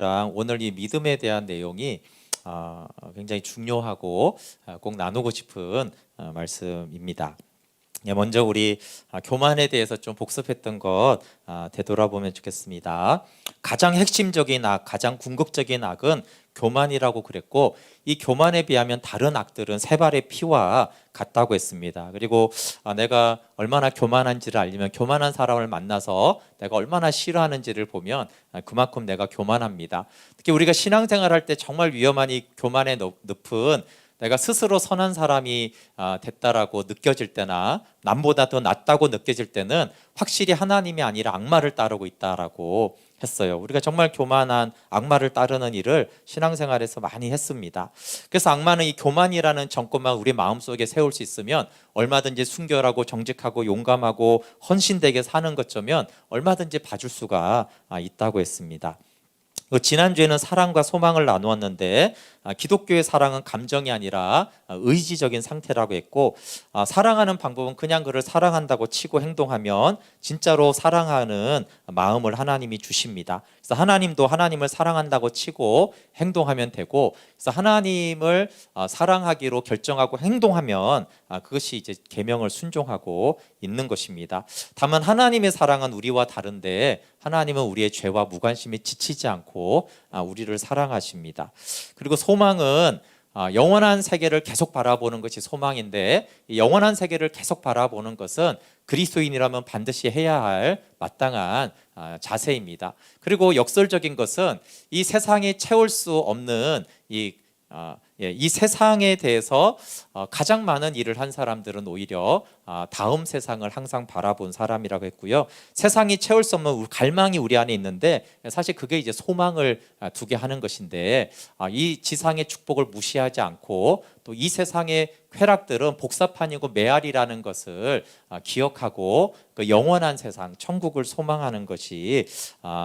오늘 이 믿음에 대한 내용이 굉장히 중요하고 꼭 나누고 싶은 말씀입니다. 먼저 우리 교만에 대해서 좀 복습했던 것 되돌아보면 좋겠습니다. 가장 핵심적인 악, 가장 궁극적인 악은 교만이라고 그랬고, 이 교만에 비하면 다른 악들은 세 발의 피와 같다고 했습니다. 그리고 내가 얼마나 교만한지를 알리면, 교만한 사람을 만나서 내가 얼마나 싫어하는지를 보면 그만큼 내가 교만합니다. 특히 우리가 신앙생활할 때 정말 위험한 이 교만의 늪은, 내가 스스로 선한 사람이 됐다라고 느껴질 때나 남보다 더 낫다고 느껴질 때는 확실히 하나님이 아니라 악마를 따르고 있다라고 했어요. 우리가 정말 교만한 악마를 따르는 일을 신앙생활에서 많이 했습니다. 그래서 악마는 이 교만이라는 정권만 우리 마음속에 세울 수 있으면 얼마든지 순결하고 정직하고 용감하고 헌신되게 사는 것쯤면 얼마든지 봐줄 수가 있다고 했습니다. 지난주에는 사랑과 소망을 나누었는데, 기독교의 사랑은 감정이 아니라 의지적인 상태라고 했고, 사랑하는 방법은 그냥 그를 사랑한다고 치고 행동하면 진짜로 사랑하는 마음을 하나님이 주십니다. 그래서 하나님도 하나님을 사랑한다고 치고 행동하면 되고, 그래서 하나님을 사랑하기로 결정하고 행동하면 그것이 이제 계명을 순종하고 있는 것입니다. 다만 하나님의 사랑은 우리와 다른데, 하나님은 우리의 죄와 무관심에 지치지 않고 우리를 사랑하십니다. 그리고 소망은 영원한 세계를 계속 바라보는 것이 소망인데, 영원한 세계를 계속 바라보는 것은 그리스도인이라면 반드시 해야 할 마땅한 자세입니다. 그리고 역설적인 것은 이 세상에 채울 수 없는 이 세상에 대해서 가장 많은 일을 한 사람들은 오히려 다음 세상을 항상 바라본 사람이라고 했고요. 세상이 채울 수 없는 갈망이 우리 안에 있는데, 사실 그게 이제 소망을 두게 하는 것인데, 이 지상의 축복을 무시하지 않고 또 이 세상의 쾌락들은 복사판이고 메아리라는 것을 기억하고 그 영원한 세상, 천국을 소망하는 것이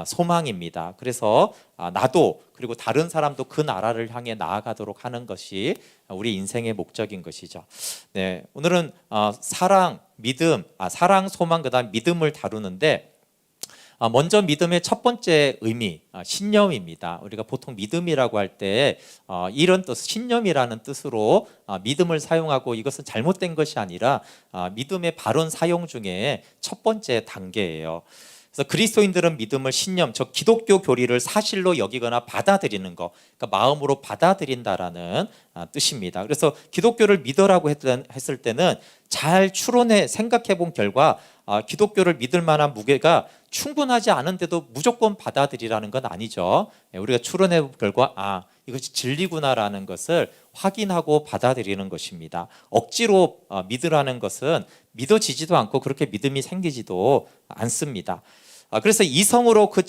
소망입니다. 그래서 나도 그리고 다른 사람도 그 나라를 향해 나아가도록 하는 것이 우리 인생의 목적인 것이죠. 네, 오늘은 사랑, 믿음, 사랑, 소망, 그다음 믿음을 다루는데, 먼저 믿음의 첫 번째 의미, 신념입니다. 우리가 보통 믿음이라고 할 때 이런 뜻, 신념이라는 뜻으로 믿음을 사용하고, 이것은 잘못된 것이 아니라 믿음의 바른 사용 중에 첫 번째 단계예요. 그래서 그리스도인들은 믿음을 신념, 즉 기독교 교리를 사실로 여기거나 받아들이는 것, 그러니까 마음으로 받아들인다라는 뜻입니다. 그래서 기독교를 믿으라고 했을 때는 잘 추론해 생각해 본 결과 기독교를 믿을 만한 무게가 충분하지 않은데도 무조건 받아들이라는 건 아니죠. 우리가 추론해 본 결과 이것이 진리구나라는 것을 확인하고 받아들이는 것입니다. 억지로 믿으라는 것은 믿어지지도 않고 그렇게 믿음이 생기지도 않습니다. 그래서 이성으로 그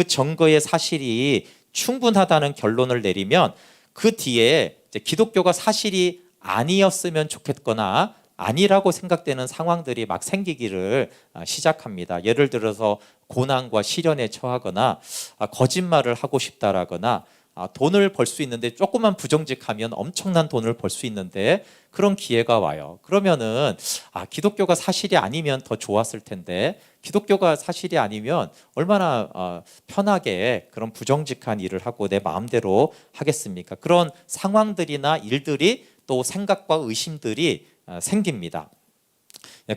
증거의 사실이 충분하다는 결론을 내리면, 그 뒤에 이제 기독교가 사실이 아니었으면 좋겠거나 아니라고 생각되는 상황들이 막 생기기를 시작합니다. 예를 들어서 고난과 시련에 처하거나 거짓말을 하고 싶다라거나, 돈을 벌 수 있는데 조금만 부정직하면 엄청난 돈을 벌 수 있는데 그런 기회가 와요. 그러면은 기독교가 사실이 아니면 더 좋았을 텐데, 기독교가 사실이 아니면 얼마나 편하게 그런 부정직한 일을 하고 내 마음대로 하겠습니까? 그런 상황들이나 일들이, 또 생각과 의심들이 생깁니다.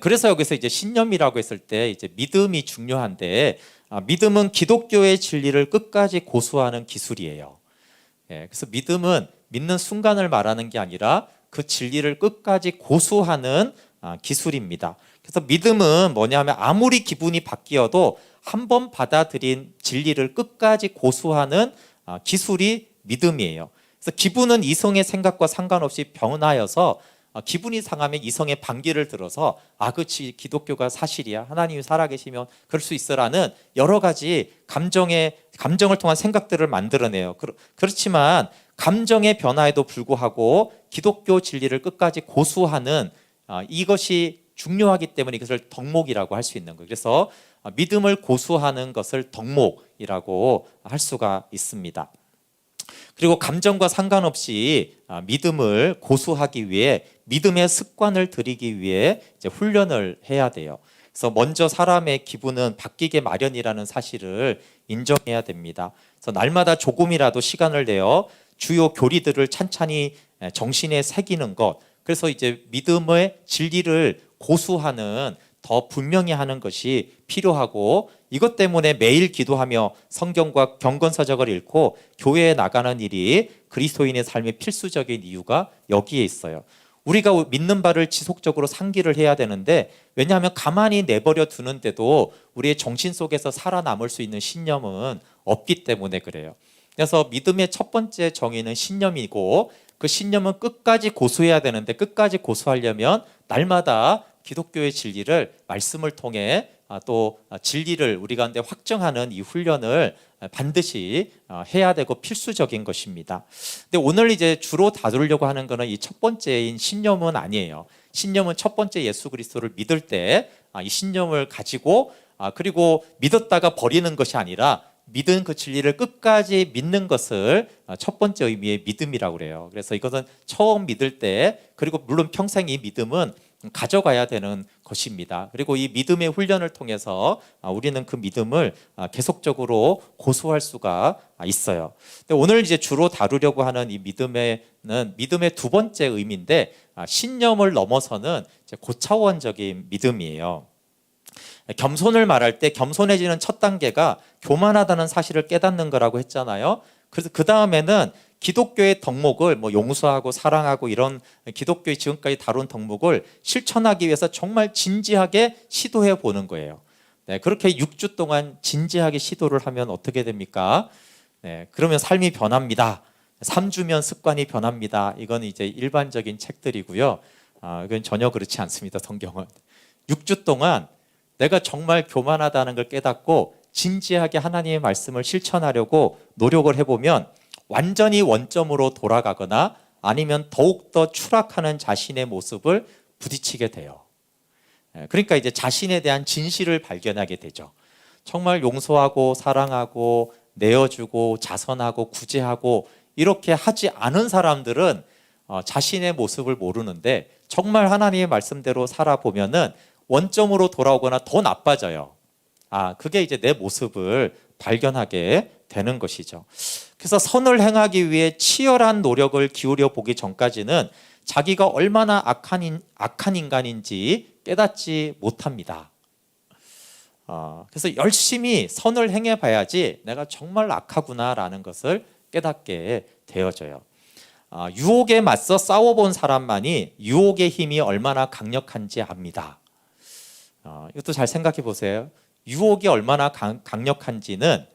그래서 여기서 이제 신념이라고 했을 때 이제 믿음이 중요한데, 믿음은 기독교의 진리를 끝까지 고수하는 기술이에요. 그래서 믿음은 믿는 순간을 말하는 게 아니라 그 진리를 끝까지 고수하는 기술입니다. 그래서 믿음은 뭐냐면, 아무리 기분이 바뀌어도 한 번 받아들인 진리를 끝까지 고수하는 기술이 믿음이에요. 그래서 기분은 이성의 생각과 상관없이 변하여서, 기분이 상하면 이성의 반기를 들어서 그렇지, 기독교가 사실이야, 하나님이 살아계시면 그럴 수 있어라는 여러 가지 감정을 통한 생각들을 만들어내요. 그렇지만 감정의 변화에도 불구하고 기독교 진리를 끝까지 고수하는 이것이 중요하기 때문에 이것을 덕목이라고 할 수 있는 거예요. 그래서 믿음을 고수하는 것을 덕목이라고 할 수가 있습니다. 그리고 감정과 상관없이 믿음을 고수하기 위해, 믿음의 습관을 들이기 위해 이제 훈련을 해야 돼요. 그래서 먼저 사람의 기분은 바뀌게 마련이라는 사실을 인정해야 됩니다. 그래서 날마다 조금이라도 시간을 내어 주요 교리들을 찬찬히 정신에 새기는 것. 그래서 이제 믿음의 진리를 고수하는, 더 분명히 하는 것이 필요하고, 이것 때문에 매일 기도하며 성경과 경건서적을 읽고 교회에 나가는 일이 그리스도인의 삶의 필수적인 이유가 여기에 있어요. 우리가 믿는 바를 지속적으로 상기를 해야 되는데, 왜냐하면 가만히 내버려 두는데도 우리의 정신 속에서 살아남을 수 있는 신념은 없기 때문에 그래요. 그래서 믿음의 첫 번째 정의는 신념이고, 그 신념은 끝까지 고수해야 되는데, 끝까지 고수하려면 날마다 기독교의 진리를 말씀을 통해 또 진리를 우리 가운데 확증하는 이 훈련을 반드시 해야 되고 필수적인 것입니다. 근데 오늘 이제 주로 다루려고 하는 것은 이 첫 번째인 신념은 아니에요. 신념은 첫 번째 예수 그리스도를 믿을 때 이 신념을 가지고, 그리고 믿었다가 버리는 것이 아니라 믿은 그 진리를 끝까지 믿는 것을 첫 번째 의미의 믿음이라고 그래요. 그래서 이것은 처음 믿을 때, 그리고 물론 평생 이 믿음은 가져가야 되는 것입니다. 그리고 이 믿음의 훈련을 통해서 우리는 그 믿음을 계속적으로 고수할 수가 있어요. 근데 오늘 이제 주로 다루려고 하는 이 믿음의 두 번째 의미인데, 신념을 넘어서는 이제 고차원적인 믿음이에요. 겸손을 말할 때 겸손해지는 첫 단계가 교만하다는 사실을 깨닫는 거라고 했잖아요. 그래서 그 다음에는 기독교의 덕목을 용서하고 사랑하고 이런 기독교의 지금까지 다룬 덕목을 실천하기 위해서 정말 진지하게 시도해 보는 거예요. 네, 그렇게 6주 동안 진지하게 시도를 하면 어떻게 됩니까? 네, 그러면 삶이 변합니다. 3주면 습관이 변합니다. 이건 이제 일반적인 책들이고요. 이건 전혀 그렇지 않습니다. 성경은 6주 동안 내가 정말 교만하다는 걸 깨닫고 진지하게 하나님의 말씀을 실천하려고 노력을 해보면 완전히 원점으로 돌아가거나 아니면 더욱더 추락하는 자신의 모습을 부딪히게 돼요. 그러니까 이제 자신에 대한 진실을 발견하게 되죠. 정말 용서하고 사랑하고 내어주고 자선하고 구제하고 이렇게 하지 않은 사람들은 자신의 모습을 모르는데, 정말 하나님의 말씀대로 살아보면은 원점으로 돌아오거나 더 나빠져요. 그게 이제 내 모습을 발견하게 되는 것이죠. 그래서 선을 행하기 위해 치열한 노력을 기울여 보기 전까지는 자기가 얼마나 악한 인간인지 깨닫지 못합니다. 그래서 열심히 선을 행해 봐야지 내가 정말 악하구나라는 것을 깨닫게 되어져요. 유혹에 맞서 싸워본 사람만이 유혹의 힘이 얼마나 강력한지 압니다. 이것도 잘 생각해 보세요. 유혹이 얼마나 강력한지는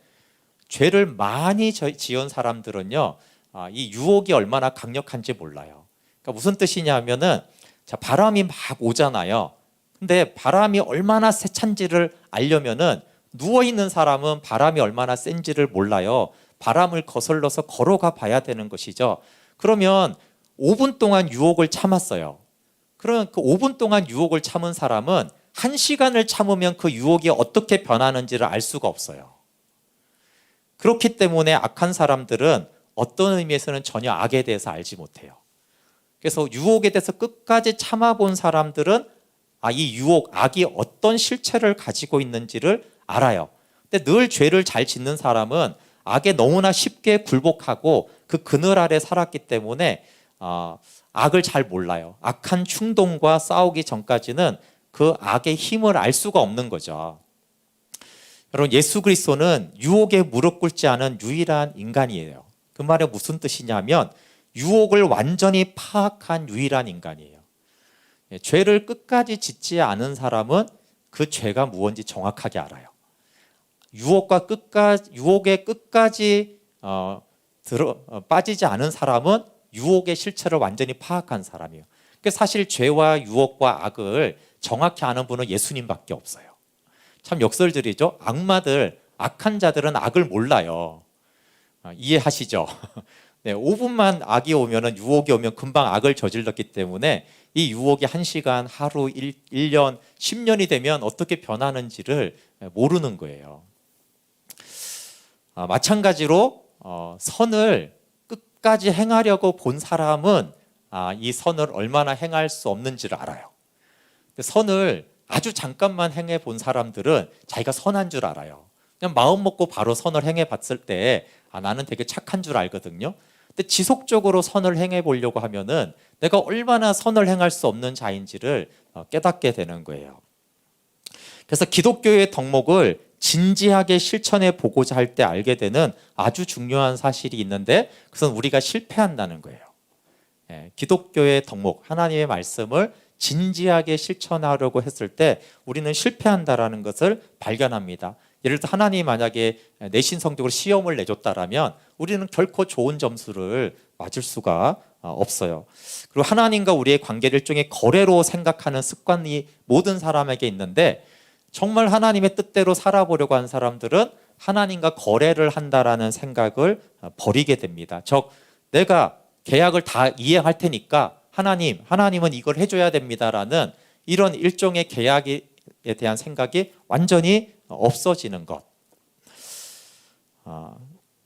죄를 많이 지은 사람들은요, 이 유혹이 얼마나 강력한지 몰라요. 그러니까 무슨 뜻이냐면은, 자, 바람이 막 오잖아요. 근데 바람이 얼마나 세찬지를 알려면은 누워 있는 사람은 바람이 얼마나 센지를 몰라요. 바람을 거슬러서 걸어가 봐야 되는 것이죠. 그러면 5분 동안 유혹을 참았어요. 그러면 그 5분 동안 유혹을 참은 사람은 1시간을 참으면 그 유혹이 어떻게 변하는지를 알 수가 없어요. 그렇기 때문에 악한 사람들은 어떤 의미에서는 전혀 악에 대해서 알지 못해요. 그래서 유혹에 대해서 끝까지 참아본 사람들은 이 유혹, 악이 어떤 실체를 가지고 있는지를 알아요. 근데 늘 죄를 잘 짓는 사람은 악에 너무나 쉽게 굴복하고 그 그늘 아래 살았기 때문에 악을 잘 몰라요. 악한 충동과 싸우기 전까지는 그 악의 힘을 알 수가 없는 거죠. 여러분, 예수 그리스도는 유혹에 무릎 꿇지 않은 유일한 인간이에요. 그 말이 무슨 뜻이냐면, 유혹을 완전히 파악한 유일한 인간이에요. 죄를 끝까지 짓지 않은 사람은 그 죄가 무엇인지 정확하게 알아요. 유혹에 끝까지 빠지지 않은 사람은 유혹의 실체를 완전히 파악한 사람이에요. 그러니까 사실 죄와 유혹과 악을 정확히 아는 분은 예수님밖에 없어요. 참 역설들이죠. 악한 자들은 악을 몰라요. 이해하시죠? 네, 5분만 악이 오면은, 유혹이 오면 금방 악을 저질렀기 때문에 이 유혹이 1시간, 하루, 1년, 10년이 되면 어떻게 변하는지를 모르는 거예요. 마찬가지로 선을 끝까지 행하려고 본 사람은 이 선을 얼마나 행할 수 없는지를 알아요. 선을 아주 잠깐만 행해 본 사람들은 자기가 선한 줄 알아요. 그냥 마음 먹고 바로 선을 행해 봤을 때 나는 되게 착한 줄 알거든요. 근데 지속적으로 선을 행해 보려고 하면은 내가 얼마나 선을 행할 수 없는 자인지를 깨닫게 되는 거예요. 그래서 기독교의 덕목을 진지하게 실천해 보고자 할 때 알게 되는 아주 중요한 사실이 있는데, 그것은 우리가 실패한다는 거예요. 기독교의 덕목, 하나님의 말씀을 진지하게 실천하려고 했을 때 우리는 실패한다라는 것을 발견합니다. 예를 들어 하나님이 만약에 내신 성적으로 시험을 내줬다라면 우리는 결코 좋은 점수를 맞을 수가 없어요. 그리고 하나님과 우리의 관계를 일종의 거래로 생각하는 습관이 모든 사람에게 있는데, 정말 하나님의 뜻대로 살아보려고 하는 사람들은 하나님과 거래를 한다라는 생각을 버리게 됩니다. 즉, 내가 계약을 다 이행할 테니까 하나님은 이걸 해줘야 됩니다라는 이런 일종의 계약에 대한 생각이 완전히 없어지는 것.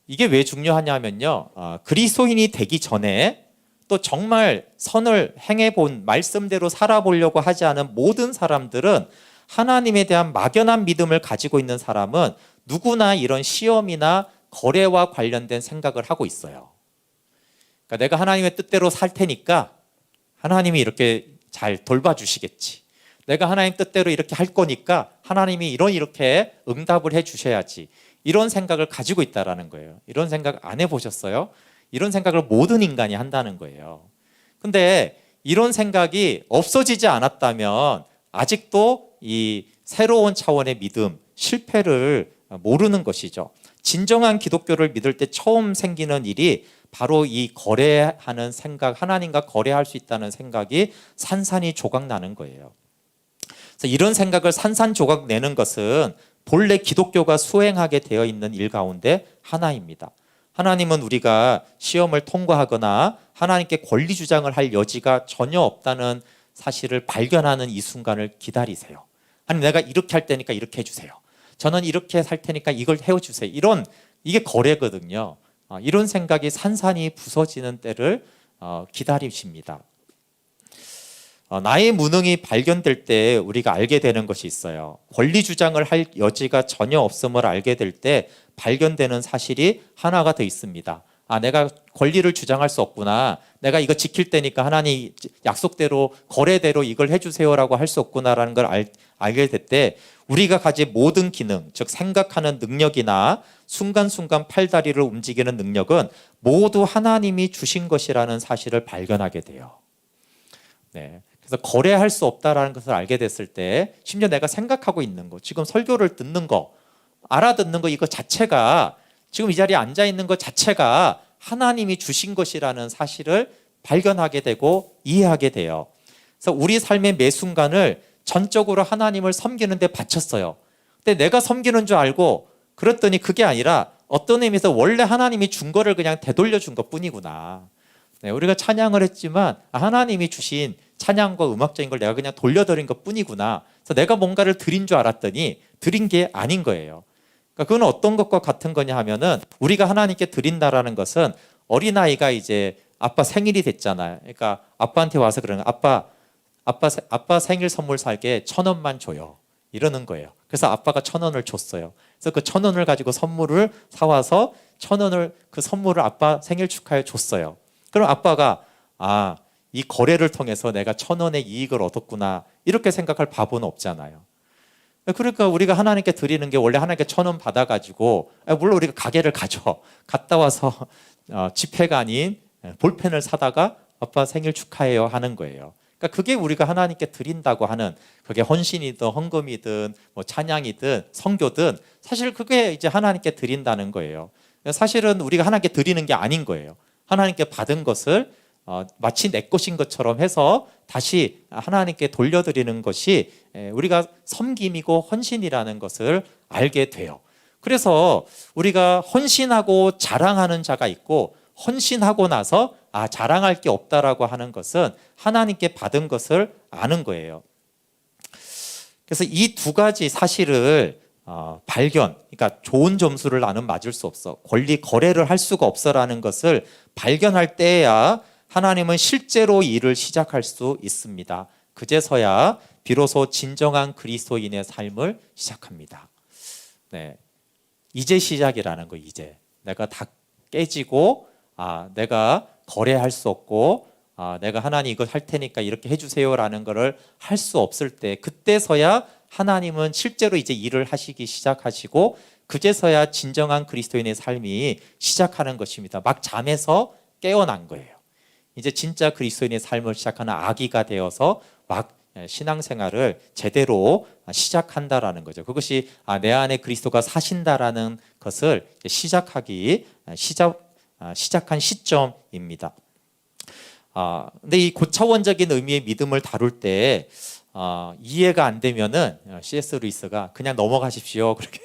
이게 왜 중요하냐면요, 그리스도인이 되기 전에 또 정말 선을 행해본 말씀대로 살아보려고 하지 않은 모든 사람들은, 하나님에 대한 막연한 믿음을 가지고 있는 사람은 누구나 이런 시험이나 거래와 관련된 생각을 하고 있어요. 그러니까 내가 하나님의 뜻대로 살 테니까 하나님이 이렇게 잘 돌봐주시겠지. 내가 하나님 뜻대로 이렇게 할 거니까 하나님이 이렇게 응답을 해주셔야지. 이런 생각을 가지고 있다는 거예요. 이런 생각 안 해보셨어요? 이런 생각을 모든 인간이 한다는 거예요. 근데 이런 생각이 없어지지 않았다면 아직도 이 새로운 차원의 믿음, 실패를 모르는 것이죠. 진정한 기독교를 믿을 때 처음 생기는 일이 바로 이 거래하는 생각, 하나님과 거래할 수 있다는 생각이 산산이 조각나는 거예요. 그래서 이런 생각을 산산조각 내는 것은 본래 기독교가 수행하게 되어 있는 일 가운데 하나입니다. 하나님은 우리가 시험을 통과하거나 하나님께 권리 주장을 할 여지가 전혀 없다는 사실을 발견하는 이 순간을 기다리세요. 하나님, 내가 이렇게 할 테니까 이렇게 해주세요. 저는 이렇게 살 테니까 이걸 해주세요. 이게 거래거든요. 이런 생각이 산산이 부서지는 때를 기다리십니다. 나의 무능이 발견될 때 우리가 알게 되는 것이 있어요. 권리 주장을 할 여지가 전혀 없음을 알게 될 때 발견되는 사실이 하나가 더 있습니다. 내가 권리를 주장할 수 없구나. 내가 이거 지킬 때니까 하나님 약속대로 거래대로 이걸 해주세요라고 할 수 없구나라는 걸 알게 될 때 우리가 가진 모든 기능, 즉 생각하는 능력이나 순간순간 팔다리를 움직이는 능력은 모두 하나님이 주신 것이라는 사실을 발견하게 돼요. 네. 그래서 거래할 수 없다라는 것을 알게 됐을 때, 심지어 내가 생각하고 있는 거, 지금 설교를 듣는 거, 알아듣는 거, 이거 자체가, 지금 이 자리에 앉아 있는 것 자체가 하나님이 주신 것이라는 사실을 발견하게 되고 이해하게 돼요. 그래서 우리 삶의 매 순간을 전적으로 하나님을 섬기는 데 바쳤어요. 근데 내가 섬기는 줄 알고 그랬더니 그게 아니라 어떤 의미에서 원래 하나님이 준 거를 그냥 되돌려 준 것 뿐이구나. 네, 우리가 찬양을 했지만 하나님이 주신 찬양과 음악적인 걸 내가 그냥 돌려드린 것 뿐이구나. 그래서 내가 뭔가를 드린 줄 알았더니 드린 게 아닌 거예요. 그러니까 그건 어떤 것과 같은 거냐 하면은, 우리가 하나님께 드린다라는 것은 어린아이가 이제 아빠 생일이 됐잖아요. 그러니까 아빠한테 와서 그러는 거예요. 아빠 생일 선물 살게 1,000원만 줘요. 이러는 거예요. 그래서 아빠가 1,000원을 줬어요. 그래서 그 1,000원을 가지고 선물을 사와서 1,000원을 그 선물을 아빠 생일 축하해 줬어요. 그럼 아빠가 이 거래를 통해서 내가 1,000원의 이익을 얻었구나, 이렇게 생각할 바보는 없잖아요. 그러니까 우리가 하나님께 드리는 게, 원래 하나님께 1,000원 받아가지고, 물론 우리가 가게를 가죠. 갔다 와서 지폐가 아닌 볼펜을 사다가 아빠 생일 축하해요 하는 거예요. 그러니까 그게 우리가 하나님께 드린다고 하는, 그게 헌신이든 헌금이든 뭐 찬양이든 선교든, 사실 그게 이제 하나님께 드린다는 거예요. 사실은 우리가 하나님께 드리는 게 아닌 거예요. 하나님께 받은 것을 마치 내 것인 것처럼 해서 다시 하나님께 돌려드리는 것이 우리가 섬김이고 헌신이라는 것을 알게 돼요. 그래서 우리가 헌신하고 자랑하는 자가 있고, 헌신하고 나서 자랑할 게 없다라고 하는 것은 하나님께 받은 것을 아는 거예요. 그래서 이 두 가지 사실을 그러니까 좋은 점수를 나는 맞을 수 없어, 거래를 할 수가 없어라는 것을 발견할 때야 하나님은 실제로 일을 시작할 수 있습니다. 그제서야 비로소 진정한 그리스도인의 삶을 시작합니다. 네. 이제 시작이라는 거. 이제 내가 다 깨지고 내가 거래할 수 없고 내가 하나님 이거 할 테니까 이렇게 해주세요라는 거를 할 수 없을 때, 그때서야 하나님은 실제로 이제 일을 하시기 시작하시고 그제서야 진정한 그리스도인의 삶이 시작하는 것입니다. 막 잠에서 깨어난 거예요. 이제 진짜 그리스도인의 삶을 시작하는 아기가 되어서 막 신앙생활을 제대로 시작한다라는 거죠. 그것이 내 안에 그리스도가 사신다라는 것을 시작한 시점입니다. 근데 이 고차원적인 의미의 믿음을 다룰 때 이해가 안 되면은 C.S. 루이스가 그냥 넘어가십시오. 그렇게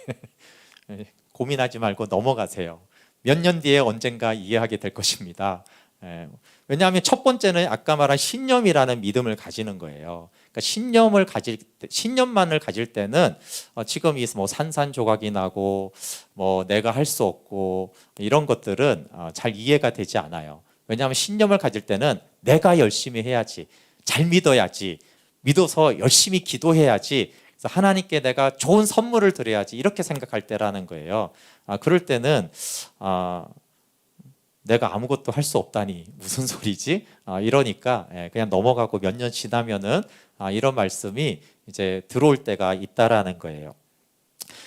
고민하지 말고 넘어가세요. 몇 년 뒤에 언젠가 이해하게 될 것입니다. 왜냐하면 첫 번째는 아까 말한 신념이라는 믿음을 가지는 거예요. 그러니까 신념만을 가질 때는 지금 이 뭐 산산조각이 나고 뭐 내가 할 수 없고 이런 것들은 잘 이해가 되지 않아요. 왜냐하면 신념을 가질 때는 내가 열심히 해야지, 잘 믿어야지, 믿어서 열심히 기도해야지, 그래서 하나님께 내가 좋은 선물을 드려야지, 이렇게 생각할 때라는 거예요. 그럴 때는 내가 아무것도 할 수 없다니 무슨 소리지? 이러니까 그냥 넘어가고 몇 년 지나면은 이런 말씀이 이제 들어올 때가 있다라는 거예요.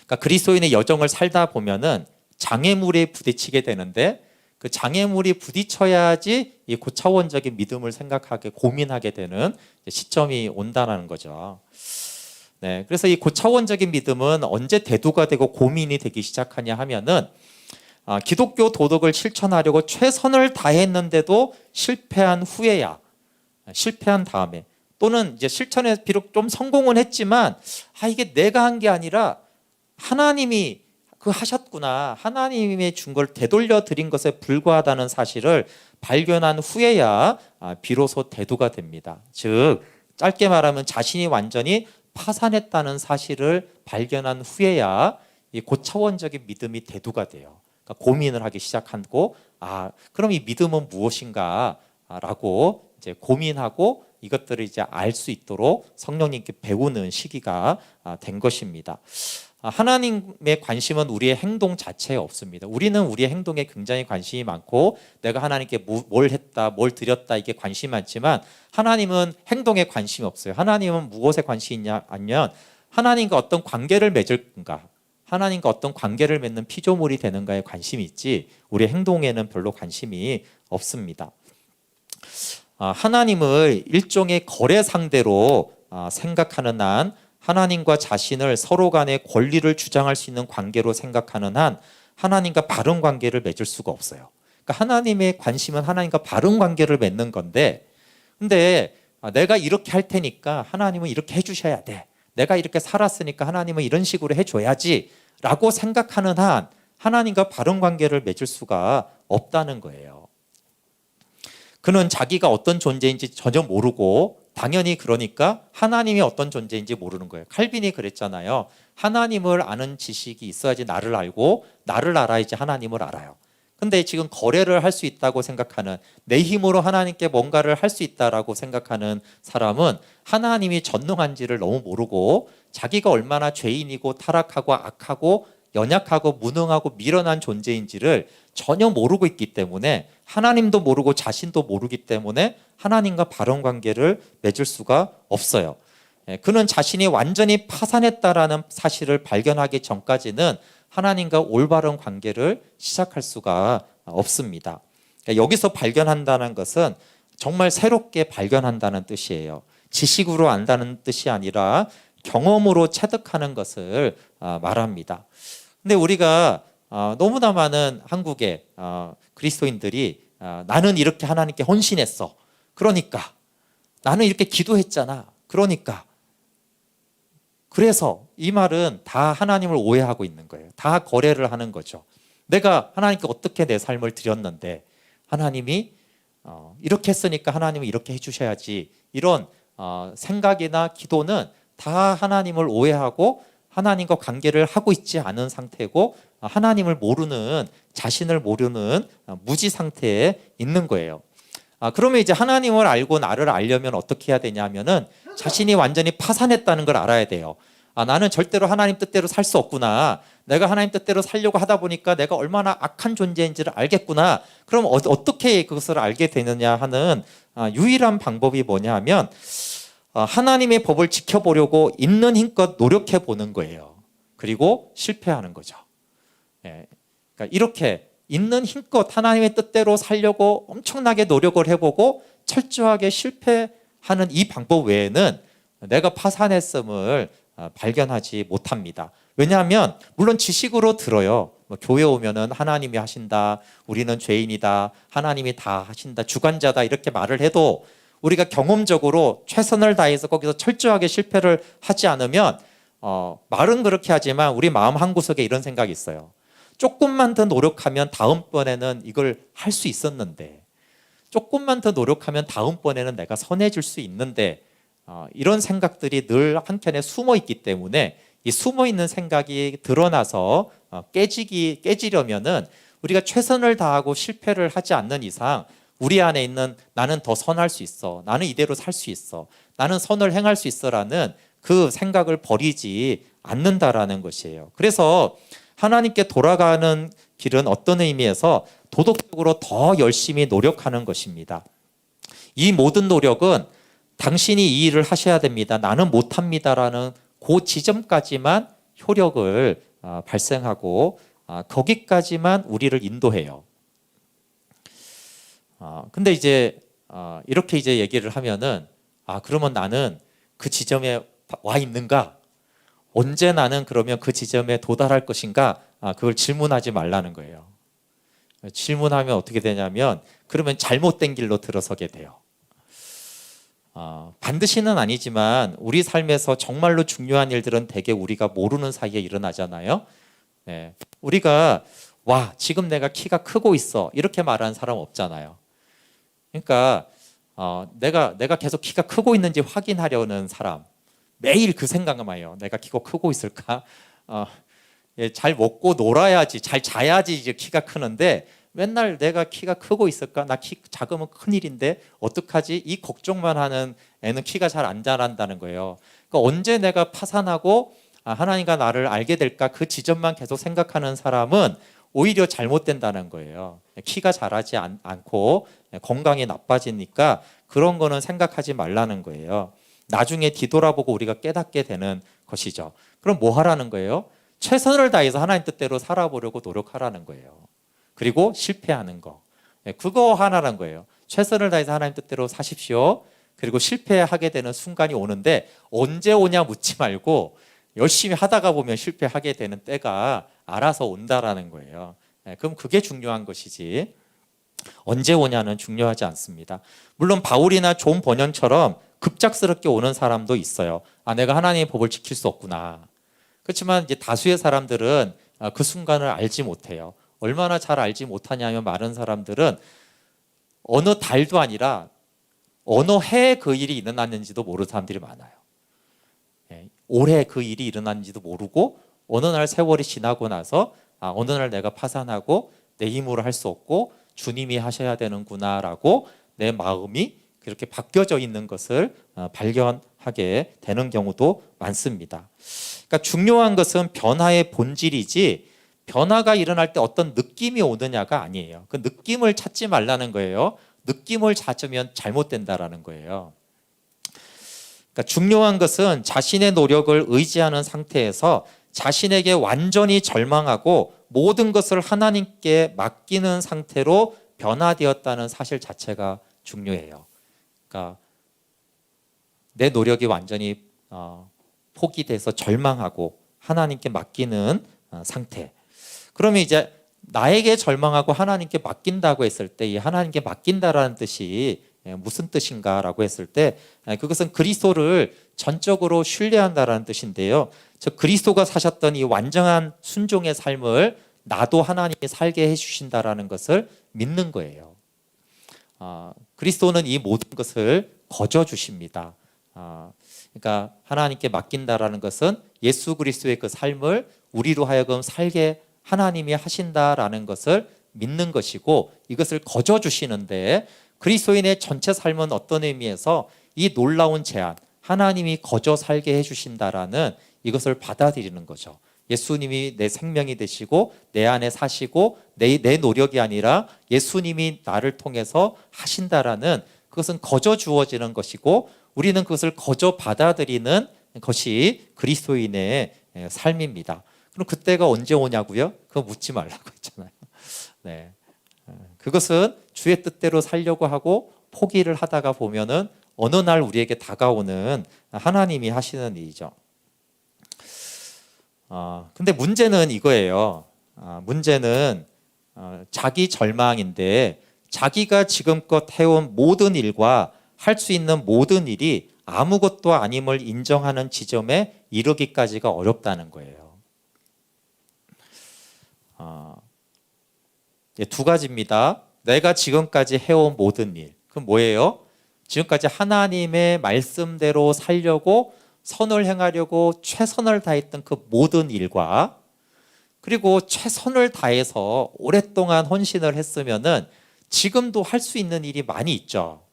그러니까 그리스도인의 여정을 살다 보면은 장애물에 부딪히게 되는데, 그 장애물이 부딪혀야지 이 고차원적인 믿음을 생각하게, 고민하게 되는 시점이 온다는 거죠. 네, 그래서 이 고차원적인 믿음은 언제 대두가 되고 고민이 되기 시작하냐 하면은 기독교 도덕을 실천하려고 최선을 다했는데도 실패한 후에야, 실패한 다음에, 또는 이제 실천에 비록 좀 성공은 했지만 이게 내가 한 게 아니라 하나님이 하셨구나, 하나님이 준 걸 되돌려 드린 것에 불과하다는 사실을 발견한 후에야 비로소 대두가 됩니다. 즉 짧게 말하면 자신이 완전히 파산했다는 사실을 발견한 후에야 이 고차원적인 믿음이 대두가 돼요. 그러니까 고민을 하기 시작하고 그럼 이 믿음은 무엇인가라고 이제 고민하고 이것들을 이제 알 수 있도록 성령님께 배우는 시기가 된 것입니다. 하나님의 관심은 우리의 행동 자체에 없습니다. 우리는 우리의 행동에 굉장히 관심이 많고 내가 하나님께 뭘 했다, 뭘 드렸다, 이게 관심이 많지만 하나님은 행동에 관심이 없어요. 하나님은 무엇에 관심이 있냐 하면 하나님과 어떤 관계를 맺을 건가, 하나님과 어떤 관계를 맺는 피조물이 되는가에 관심이 있지 우리의 행동에는 별로 관심이 없습니다. 하나님을 일종의 거래 상대로 생각하는 한, 하나님과 자신을 서로 간의 권리를 주장할 수 있는 관계로 생각하는 한 하나님과 바른 관계를 맺을 수가 없어요. 그러니까 하나님의 관심은 하나님과 바른 관계를 맺는 건데, 근데 내가 이렇게 할 테니까 하나님은 이렇게 해주셔야 돼, 내가 이렇게 살았으니까 하나님은 이런 식으로 해줘야지 라고 생각하는 한 하나님과 바른 관계를 맺을 수가 없다는 거예요. 그는 자기가 어떤 존재인지 전혀 모르고, 당연히 그러니까 하나님이 어떤 존재인지 모르는 거예요. 칼빈이 그랬잖아요. 하나님을 아는 지식이 있어야지 나를 알고, 나를 알아야지 하나님을 알아요. 근데 지금 거래를 할 수 있다고 생각하는, 내 힘으로 하나님께 뭔가를 할 수 있다라고 생각하는 사람은 하나님이 전능한지를 너무 모르고, 자기가 얼마나 죄인이고 타락하고 악하고 연약하고 무능하고 미련한 존재인지를 전혀 모르고 있기 때문에, 하나님도 모르고 자신도 모르기 때문에 하나님과 바른 관계를 맺을 수가 없어요. 그는 자신이 완전히 파산했다라는 사실을 발견하기 전까지는 하나님과 올바른 관계를 시작할 수가 없습니다. 여기서 발견한다는 것은 정말 새롭게 발견한다는 뜻이에요. 지식으로 안다는 뜻이 아니라 경험으로 체득하는 것을 말합니다. 근데 우리가 너무나 많은 한국의 그리스도인들이 나는 이렇게 하나님께 헌신했어, 그러니까 나는 이렇게 기도했잖아, 그러니까, 그래서 이 말은 다 하나님을 오해하고 있는 거예요. 다 거래를 하는 거죠. 내가 하나님께 어떻게 내 삶을 드렸는데 하나님이 이렇게 했으니까 하나님은 이렇게 해주셔야지, 이런 생각이나 기도는 다 하나님을 오해하고 하나님과 관계를 하고 있지 않은 상태고, 하나님을 모르는, 자신을 모르는 무지 상태에 있는 거예요. 그러면 이제 하나님을 알고 나를 알려면 어떻게 해야 되냐면은 자신이 완전히 파산했다는 걸 알아야 돼요. 나는 절대로 하나님 뜻대로 살 수 없구나. 내가 하나님 뜻대로 살려고 하다 보니까 내가 얼마나 악한 존재인지를 알겠구나. 그럼 어떻게 그것을 알게 되느냐 하는 유일한 방법이 뭐냐 하면 하나님의 법을 지켜보려고 있는 힘껏 노력해 보는 거예요. 그리고 실패하는 거죠. 예, 그러니까 이렇게 있는 힘껏 하나님의 뜻대로 살려고 엄청나게 노력을 해보고 철저하게 실패하는 이 방법 외에는 내가 파산했음을 발견하지 못합니다. 왜냐하면 물론 지식으로 들어요. 교회 오면은 하나님이 하신다, 우리는 죄인이다, 하나님이 다 하신다, 주관자다 이렇게 말을 해도 우리가 경험적으로 최선을 다해서 거기서 철저하게 실패를 하지 않으면 말은 그렇게 하지만 우리 마음 한구석에 이런 생각이 있어요. 조금만 더 노력하면 다음번에는 이걸 할 수 있었는데, 조금만 더 노력하면 다음번에는 내가 선해질 수 있는데, 이런 생각들이 늘 한켠에 숨어 있기 때문에 이 숨어 있는 생각이 드러나서 깨지려면은 우리가 최선을 다하고 실패를 하지 않는 이상 우리 안에 있는 나는 더 선할 수 있어, 나는 이대로 살 수 있어, 나는 선을 행할 수 있어라는 그 생각을 버리지 않는다라는 것이에요. 그래서 하나님께 돌아가는 길은 어떤 의미에서 도덕적으로 더 열심히 노력하는 것입니다. 이 모든 노력은 당신이 이 일을 하셔야 됩니다, 나는 못합니다라는 그 지점까지만 효력을 발생하고 거기까지만 우리를 인도해요. 근데 이제 이렇게 이제 얘기를 하면은 그러면 나는 그 지점에 와 있는가? 언제 나는 그러면 그 지점에 도달할 것인가? 그걸 질문하지 말라는 거예요. 질문하면 어떻게 되냐면 그러면 잘못된 길로 들어서게 돼요. 반드시는 아니지만 우리 삶에서 정말로 중요한 일들은 대개 우리가 모르는 사이에 일어나잖아요. 네. 우리가 지금 내가 키가 크고 있어 이렇게 말하는 사람 없잖아요. 그러니까 내가 계속 키가 크고 있는지 확인하려는 사람, 매일 그 생각만 해요. 내가 키가 크고 있을까? 잘 먹고 놀아야지, 잘 자야지 이제 키가 크는데 맨날 내가 키가 크고 있을까? 나 키 작으면 큰일인데 어떡하지? 이 걱정만 하는 애는 키가 잘 안 자란다는 거예요. 그러니까 언제 내가 파산하고 하나님과 나를 알게 될까? 그 지점만 계속 생각하는 사람은 오히려 잘못된다는 거예요. 키가 자라지 않고 건강이 나빠지니까 그런 거는 생각하지 말라는 거예요. 나중에 뒤돌아보고 우리가 깨닫게 되는 것이죠. 그럼 뭐 하라는 거예요? 최선을 다해서 하나님 뜻대로 살아보려고 노력하라는 거예요. 그리고 실패하는 거, 그거 하나란 거예요. 최선을 다해서 하나님 뜻대로 사십시오. 그리고 실패하게 되는 순간이 오는데 언제 오냐 묻지 말고 열심히 하다가 보면 실패하게 되는 때가 알아서 온다라는 거예요. 그럼 그게 중요한 것이지 언제 오냐는 중요하지 않습니다. 물론 바울이나 존 버년처럼 급작스럽게 오는 사람도 있어요. 내가 하나님의 법을 지킬 수 없구나. 그렇지만 이제 다수의 사람들은 그 순간을 알지 못해요. 얼마나 잘 알지 못하냐면 많은 사람들은 어느 달도 아니라 어느 해에 그 일이 일어났는지도 모르는 사람들이 많아요. 올해 그 일이 일어났는지도 모르고 어느 날 세월이 지나고 나서 어느 날 내가 파산하고 내 힘으로 할 수 없고 주님이 하셔야 되는구나라고 내 마음이 그렇게 바뀌어져 있는 것을 발견하게 되는 경우도 많습니다. 그러니까 중요한 것은 변화의 본질이지 변화가 일어날 때 어떤 느낌이 오느냐가 아니에요. 그 느낌을 찾지 말라는 거예요. 느낌을 찾으면 잘못된다라는 거예요. 그러니까 중요한 것은 자신의 노력을 의지하는 상태에서 자신에게 완전히 절망하고 모든 것을 하나님께 맡기는 상태로 변화되었다는 사실 자체가 중요해요. 그러니까 내 노력이 완전히 포기돼서 절망하고 하나님께 맡기는 상태. 그러면 이제 나에게 절망하고 하나님께 맡긴다고 했을 때 이 하나님께 맡긴다라는 뜻이 무슨 뜻인가라고 했을 때 그것은 그리스도를 전적으로 신뢰한다라는 뜻인데요. 저 그리스도가 사셨던 이 완전한 순종의 삶을 나도 하나님이 살게 해주신다라는 것을 믿는 거예요. 그리스도는 이 모든 것을 거저 주십니다. 그러니까 하나님께 맡긴다라는 것은 예수 그리스도의 그 삶을 우리로 하여금 살게 하나님이 하신다라는 것을 믿는 것이고 이것을 거저 주시는데 그리스도인의 전체 삶은 어떤 의미에서 이 놀라운 제안 하나님이 거저 살게 해주신다라는 이것을 받아들이는 거죠. 예수님이 내 생명이 되시고 내 안에 사시고 내 노력이 아니라 예수님이 나를 통해서 하신다라는, 그것은 거저 주어지는 것이고 우리는 그것을 거저 받아들이는 것이 그리스도인의 삶입니다. 그럼 그때가 언제 오냐고요? 그거 묻지 말라고 했잖아요. 네. 그것은 주의 뜻대로 살려고 하고 포기를 하다가 보면은 어느 날 우리에게 다가오는 하나님이 하시는 일이죠. 근데 문제는 이거예요. 문제는 자기 절망인데, 자기가 지금껏 해온 모든 일과 할 수 있는 모든 일이 아무것도 아님을 인정하는 지점에 이르기까지가 어렵다는 거예요. 두 가지입니다. 내가 지금까지 해온 모든 일, 그건 뭐예요? 지금까지 하나님의 말씀대로 살려고, 선을 행하려고 최선을 다했던 그 모든 일과, 그리고 최선을 다해서 오랫동안 헌신을 했으면은 지금도 할 수 있는 일이 많이 있죠.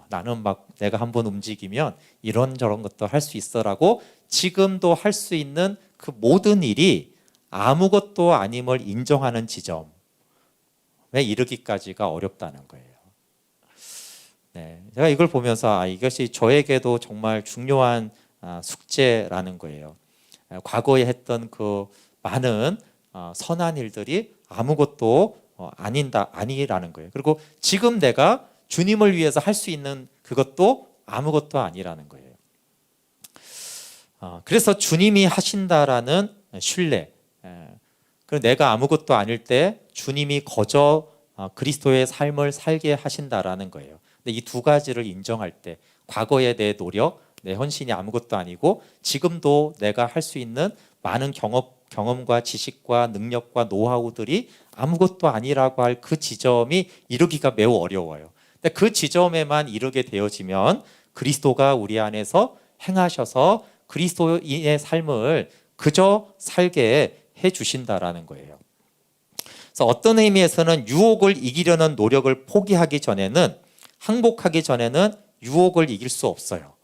나는 막 내가 한번 움직이면 이런저런 것도 할 수 있어라고 지금도 할 수 있는 그 모든 일이 아무것도 아님을 인정하는 지점에 이르기까지가 어렵다는 거예요. 네, 제가 이걸 보면서 이것이 저에게도 정말 중요한 숙제라는 거예요. 과거에 했던 그 많은 선한 일들이 아무것도 아니라는 거예요. 그리고 지금 내가 주님을 위해서 할 수 있는 그것도 아무것도 아니라는 거예요. 그래서 주님이 하신다라는 신뢰, 그리고 내가 아무것도 아닐 때 주님이 거저 그리스도의 삶을 살게 하신다라는 거예요. 근데 이 두 가지를 인정할 때, 과거의 내 노력, 내 헌신이 아무것도 아니고 지금도 내가 할 수 있는 많은 경험과 지식과 능력과 노하우들이 아무것도 아니라고 할 그 지점이 이루기가 매우 어려워요. 근데 그 지점에만 이르게 되어지면 그리스도가 우리 안에서 행하셔서 그리스도인의 삶을 그저 살게 해주신다라는 거예요. 그래서 어떤 의미에서는 유혹을 이기려는 노력을 포기하기 전에는, 항복하기 전에는 유혹을 이길 수 없어요.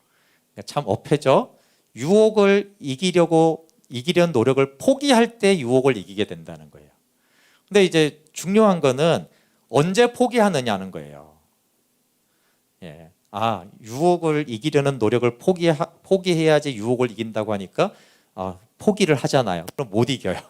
참 어폐죠. 유혹을 이기려는 노력을 포기할 때 유혹을 이기게 된다는 거예요. 근데 이제 중요한 거는 언제 포기하느냐는 거예요. 유혹을 이기려는 노력을 포기해야지 유혹을 이긴다고 하니까 포기를 하잖아요. 그럼 못 이겨요.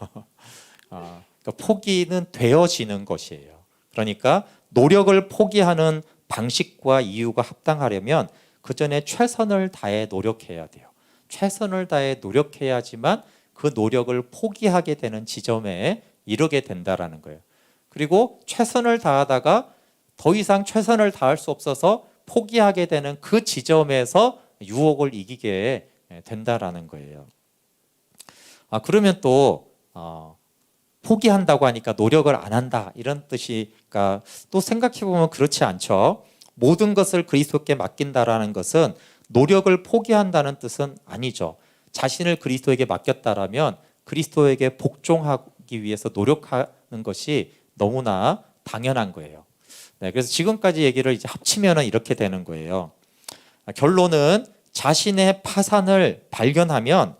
그러니까 포기는 되어지는 것이에요. 그러니까 노력을 포기하는 방식과 이유가 합당하려면 그 전에 최선을 다해 노력해야 돼요. 최선을 다해 노력해야지만 그 노력을 포기하게 되는 지점에 이르게 된다라는 거예요. 그리고 최선을 다하다가 더 이상 최선을 다할 수 없어서 포기하게 되는 그 지점에서 유혹을 이기게 된다라는 거예요. 그러면 또 포기한다고 하니까 노력을 안 한다 이런 뜻이니까 또 생각해 보면 그렇지 않죠. 모든 것을 그리스도께 맡긴다라는 것은 노력을 포기한다는 뜻은 아니죠. 자신을 그리스도에게 맡겼다라면 그리스도에게 복종하기 위해서 노력하는 것이 너무나 당연한 거예요. 네, 그래서 지금까지 얘기를 이제 합치면 이렇게 되는 거예요. 결론은 자신의 파산을 발견하면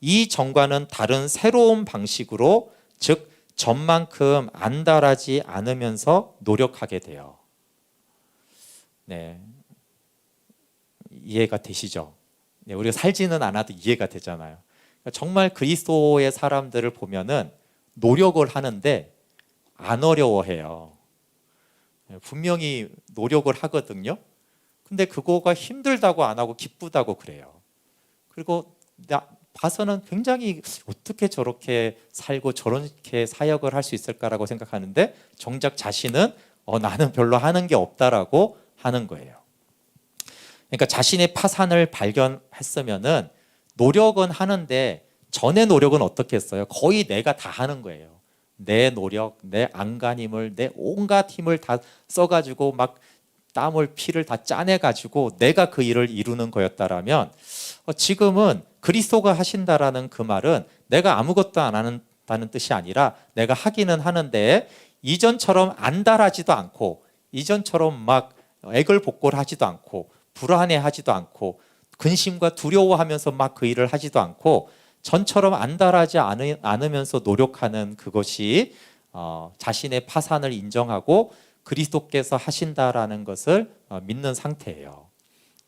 이전과는 다른 새로운 방식으로, 즉 전만큼 안달하지 않으면서 노력하게 돼요. 네, 이해가 되시죠? 네, 우리가 살지는 않아도 이해가 되잖아요. 정말 그리스도의 사람들을 보면은 노력을 하는데 안 어려워해요. 분명히 노력을 하거든요. 근데 그거가 힘들다고 안 하고 기쁘다고 그래요. 그리고 봐서는 굉장히 어떻게 저렇게 살고 저렇게 사역을 할 수 있을까라고 생각하는데 정작 자신은 나는 별로 하는 게 없다라고 하는 거예요. 그러니까 자신의 파산을 발견했으면은 노력은 하는데 전의 노력은 어떻게 했어요? 거의 내가 다 하는 거예요. 내 노력, 내 안간힘을, 내 온갖 힘을 다 써가지고 막 땀을 피를 다 짜내가지고 내가 그 일을 이루는 거였다라면, 지금은 그리스도가 하신다라는 그 말은 내가 아무것도 안 한다는 뜻이 아니라 내가 하기는 하는데 이전처럼 안달하지도 않고 이전처럼 막 애걸복걸하지도 않고 불안해하지도 않고 근심과 두려워하면서 막 그 일을 하지도 않고 전처럼 안달하지 않으면서 노력하는 그것이 자신의 파산을 인정하고 그리스도께서 하신다라는 것을 믿는 상태예요.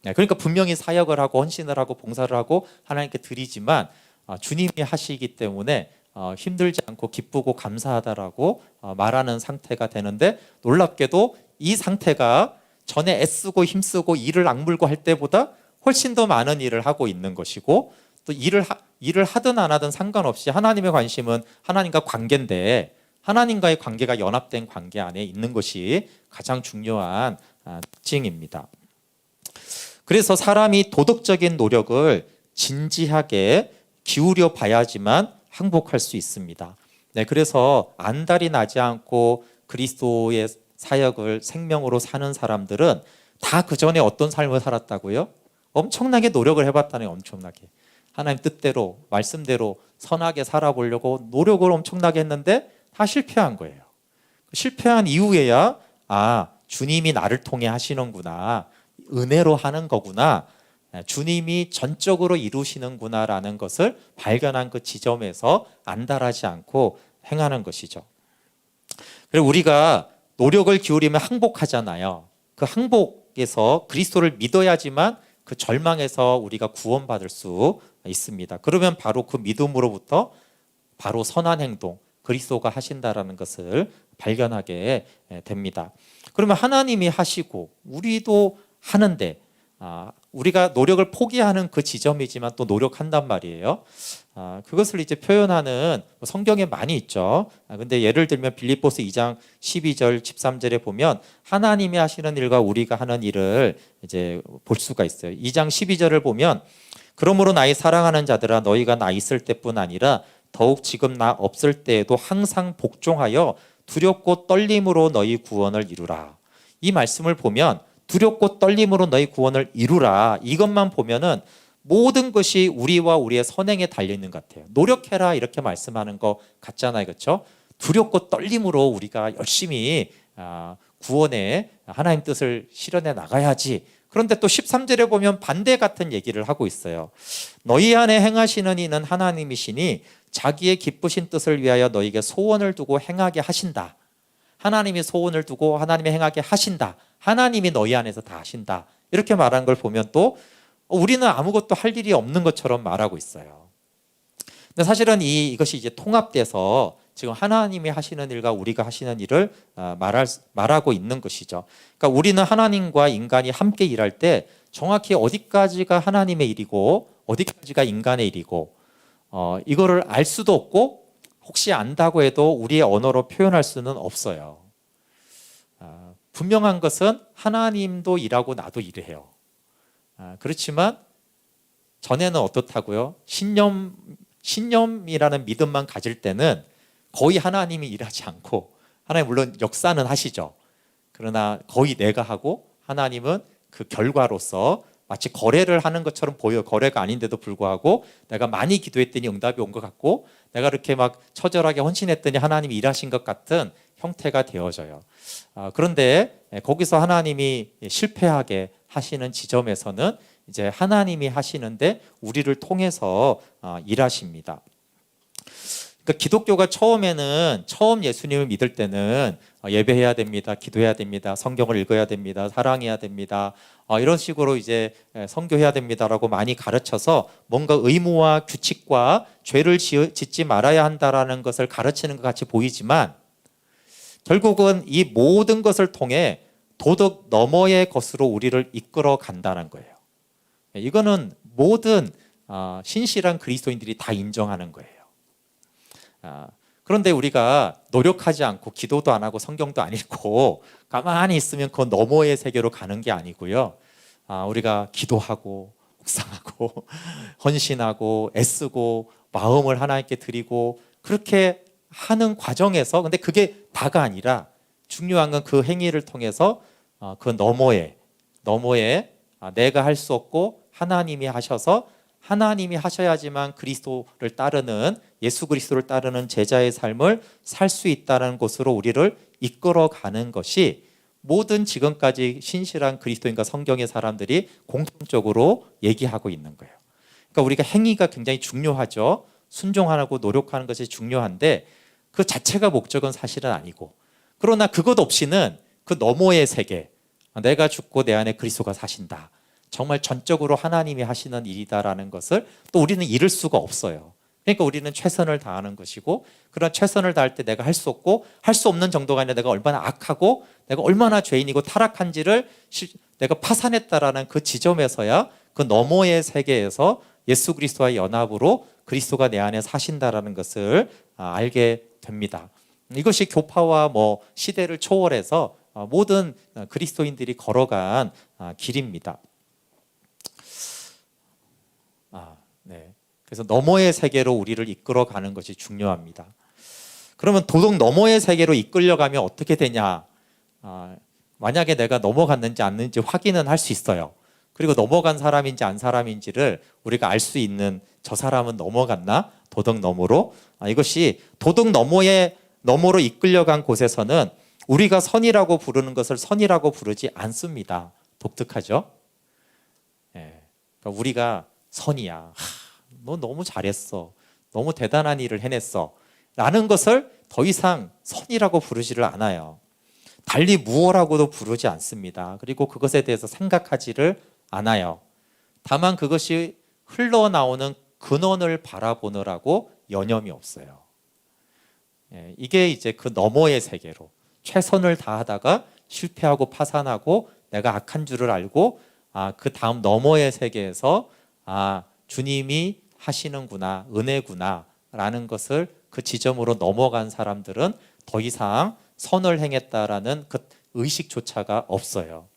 그러니까 분명히 사역을 하고 헌신을 하고 봉사를 하고 하나님께 드리지만 주님이 하시기 때문에 힘들지 않고 기쁘고 감사하다라고 말하는 상태가 되는데, 놀랍게도 이 상태가 전에 애쓰고 힘쓰고 이를 악물고 할 때보다 훨씬 더 많은 일을 하고 있는 것이고, 또 일을 하든 안 하든 상관없이 하나님의 관심은 하나님과 관계인데 하나님과의 관계가 연합된 관계 안에 있는 것이 가장 중요한 특징입니다. 그래서 사람이 도덕적인 노력을 진지하게 기울여 봐야지만 항복할 수 있습니다. 그래서 안달이 나지 않고 그리스도의 사역을 생명으로 사는 사람들은 다 그 전에 어떤 삶을 살았다고요? 엄청나게 노력을 해봤다는, 엄청나게 하나님 뜻대로 말씀대로 선하게 살아보려고 노력을 엄청나게 했는데 다 실패한 거예요. 실패한 이후에야 주님이 나를 통해 하시는구나, 은혜로 하는 거구나, 주님이 전적으로 이루시는구나라는 것을 발견한 그 지점에서 안달하지 않고 행하는 것이죠. 그리고 우리가 노력을 기울이면 항복하잖아요. 그 항복에서 그리스도를 믿어야지만 그 절망에서 우리가 구원받을 수 있습니다. 그러면 바로 그 믿음으로부터 바로 선한 행동, 그리스도가 하신다라는 것을 발견하게 됩니다. 그러면 하나님이 하시고 우리도 하는데 우리가 노력을 포기하는 그 지점이지만 또 노력한단 말이에요. 그것을 이제 표현하는 성경에 많이 있죠. 근데 예를 들면 빌립보서 2장 12절 13절에 보면 하나님이 하시는 일과 우리가 하는 일을 이제 볼 수가 있어요. 2장 12절을 보면 그러므로 나의 사랑하는 자들아 너희가 나 있을 때뿐 아니라 더욱 지금 나 없을 때에도 항상 복종하여 두렵고 떨림으로 너희 구원을 이루라. 이 말씀을 보면 두렵고 떨림으로 너희 구원을 이루라, 이것만 보면은 모든 것이 우리와 우리의 선행에 달려있는 것 같아요. 노력해라 이렇게 말씀하는 거 같잖아요, 그렇죠? 두렵고 떨림으로 우리가 열심히 구원의 하나님 뜻을 실현해 나가야지. 그런데 또 13절에 보면 반대 같은 얘기를 하고 있어요. 너희 안에 행하시는 이는 하나님이시니 자기의 기쁘신 뜻을 위하여 너희에게 소원을 두고 행하게 하신다. 하나님이 소원을 두고 하나님이 행하게 하신다. 하나님이 너희 안에서 다 하신다. 이렇게 말하는 걸 보면 또 우리는 아무것도 할 일이 없는 것처럼 말하고 있어요. 근데 사실은 이것이 이제 통합돼서 지금 하나님이 하시는 일과 우리가 하시는 일을 말하고 있는 것이죠. 그러니까 우리는 하나님과 인간이 함께 일할 때 정확히 어디까지가 하나님의 일이고 어디까지가 인간의 일이고 이거를 알 수도 없고 혹시 안다고 해도 우리의 언어로 표현할 수는 없어요. 분명한 것은 하나님도 일하고 나도 일해요. 그렇지만 전에는 어떻다고요? 신념이라는 믿음만 가질 때는 거의 하나님이 일하지 않고, 하나님 물론 역사는 하시죠. 그러나 거의 내가 하고 하나님은 그 결과로서 마치 거래를 하는 것처럼 보여요. 거래가 아닌데도 불구하고 내가 많이 기도했더니 응답이 온 것 같고 내가 이렇게 막 처절하게 헌신했더니 하나님이 일하신 것 같은 형태가 되어져요. 그런데 거기서 하나님이 실패하게 하시는 지점에서는 이제 하나님이 하시는데 우리를 통해서 일하십니다. 그러니까 기독교가 처음 예수님을 믿을 때는 예배해야 됩니다, 기도해야 됩니다, 성경을 읽어야 됩니다, 사랑해야 됩니다, 이런 식으로 이제 선교해야 됩니다라고 많이 가르쳐서 뭔가 의무와 규칙과 죄를 짓지 말아야 한다라는 것을 가르치는 것 같이 보이지만 결국은 이 모든 것을 통해 도덕 너머의 것으로 우리를 이끌어 간다는 거예요. 이거는 모든 신실한 그리스도인들이 다 인정하는 거예요. 그런데 우리가 노력하지 않고 기도도 안 하고 성경도 안 읽고 가만히 있으면 그 너머의 세계로 가는 게 아니고요. 우리가 기도하고 묵상하고 헌신하고 애쓰고 마음을 하나님께 드리고 그렇게 하는 과정에서, 근데 그게 다가 아니라 중요한 건 그 행위를 통해서 그 너머에 내가 할 수 없고 하나님이 하셔서, 하나님이 하셔야지만 그리스도를 따르는, 예수 그리스도를 따르는 제자의 삶을 살 수 있다는 곳으로 우리를 이끌어가는 것이 모든 지금까지 신실한 그리스도인과 성경의 사람들이 공통적으로 얘기하고 있는 거예요. 그러니까 우리가 행위가 굉장히 중요하죠. 순종하고 노력하는 것이 중요한데 그 자체가 목적은 사실은 아니고, 그러나 그것 없이는 그 너머의 세계, 내가 죽고 내 안에 그리스도가 사신다, 정말 전적으로 하나님이 하시는 일이다라는 것을 또 우리는 잃을 수가 없어요. 그러니까 우리는 최선을 다하는 것이고, 그런 최선을 다할 때 내가 할 수 없고 할 수 없는 정도가 아니라 내가 얼마나 악하고 내가 얼마나 죄인이고 타락한지를 내가 파산했다라는 그 지점에서야 그 너머의 세계에서 예수 그리스도와의 연합으로 그리스도가 내 안에 사신다라는 것을 알게 됩니다. 이것이 교파와 시대를 초월해서 모든 그리스도인들이 걸어간 길입니다. 네. 그래서 너머의 세계로 우리를 이끌어가는 것이 중요합니다. 그러면 도덕 너머의 세계로 이끌려가면 어떻게 되냐? 만약에 내가 넘어갔는지 아닌지 확인은 할 수 있어요. 그리고 넘어간 사람인지 안 사람인지를 우리가 알 수 있는, 저 사람은 넘어갔나? 도덕 너머로. 이것이 도덕 너머로 이끌려간 곳에서는 우리가 선이라고 부르는 것을 선이라고 부르지 않습니다. 독특하죠? 그러니까 우리가 선이야, 너 너무 잘했어, 너무 대단한 일을 해냈어 라는 것을 더 이상 선이라고 부르지를 않아요. 달리 무엇라고도 부르지 않습니다. 그리고 그것에 대해서 생각하지를 않아요. 다만 그것이 흘러나오는 근원을 바라보느라고 여념이 없어요. 이게 이제 그 너머의 세계로 최선을 다하다가 실패하고 파산하고 내가 악한 줄을 알고 그 다음 너머의 세계에서 주님이 하시는구나, 은혜구나 라는 것을 그 지점으로 넘어간 사람들은 더 이상 선을 행했다라는 그 의식조차가 없어요.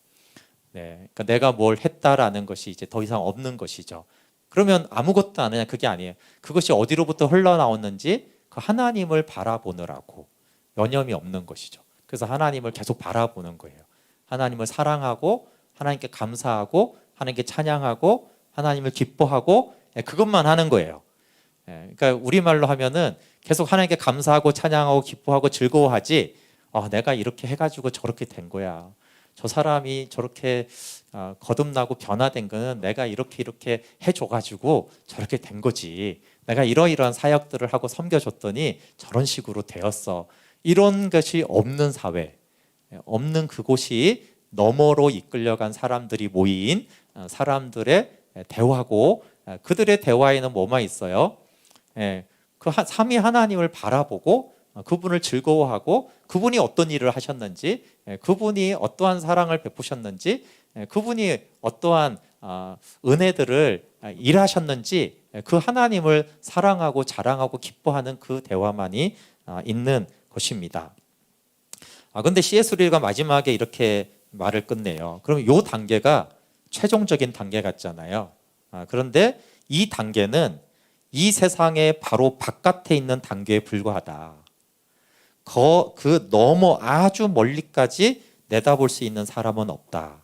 그러니까 내가 뭘 했다라는 것이 이제 더 이상 없는 것이죠. 그러면 아무것도 안 하냐? 그게 아니에요. 그것이 어디로부터 흘러나왔는지 그 하나님을 바라보느라고 여념이 없는 것이죠. 그래서 하나님을 계속 바라보는 거예요. 하나님을 사랑하고 하나님께 감사하고 하나님께 찬양하고 하나님을 기뻐하고 그것만 하는 거예요. 그러니까 우리말로 하면은 계속 하나님께 감사하고 찬양하고 기뻐하고 즐거워하지, 내가 이렇게 해가지고 저렇게 된 거야, 저 사람이 저렇게 거듭나고 변화된 거는 내가 이렇게 해줘가지고 저렇게 된 거지, 내가 이러이러한 사역들을 하고 섬겨줬더니 저런 식으로 되었어, 이런 것이 없는 사회, 없는 그곳이 너머로 이끌려간 사람들이 모인 사람들의 대화고, 그들의 대화에는 뭐만 있어요? 그 삼위 하나님을 바라보고 그분을 즐거워하고 그분이 어떤 일을 하셨는지, 그분이 어떠한 사랑을 베푸셨는지, 그분이 어떠한 은혜들을 일하셨는지, 그 하나님을 사랑하고 자랑하고 기뻐하는 그 대화만이 있는 것입니다. 근데 C.S. 루이가 마지막에 이렇게 말을 끝내요. 그럼 이 단계가 최종적인 단계 같잖아요. 그런데 이 단계는 이 세상의 바로 바깥에 있는 단계에 불과하다. 그 너무 아주 멀리까지 내다볼 수 있는 사람은 없다.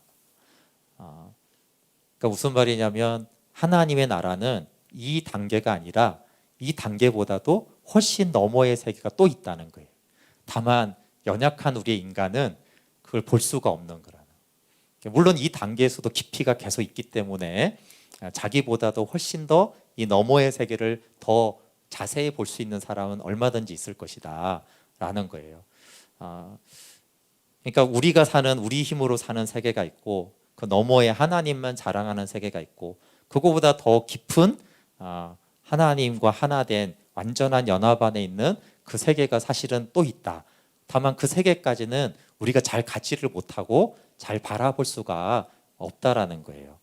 그러니까 무슨 말이냐면 하나님의 나라는 이 단계가 아니라 이 단계보다도 훨씬 너머의 세계가 또 있다는 거예요. 다만 연약한 우리의 인간은 그걸 볼 수가 없는 거라는. 물론 이 단계에서도 깊이가 계속 있기 때문에 자기보다도 훨씬 더 이 너머의 세계를 더 자세히 볼 수 있는 사람은 얼마든지 있을 것이다 라는 거예요. 그러니까 우리가 사는, 우리 힘으로 사는 세계가 있고, 그 너머에 하나님만 자랑하는 세계가 있고, 그거보다 더 깊은 하나님과 하나 된 완전한 연합 안에 있는 그 세계가 사실은 또 있다. 다만 그 세계까지는 우리가 잘 가지를 못하고 잘 바라볼 수가 없다라는 거예요.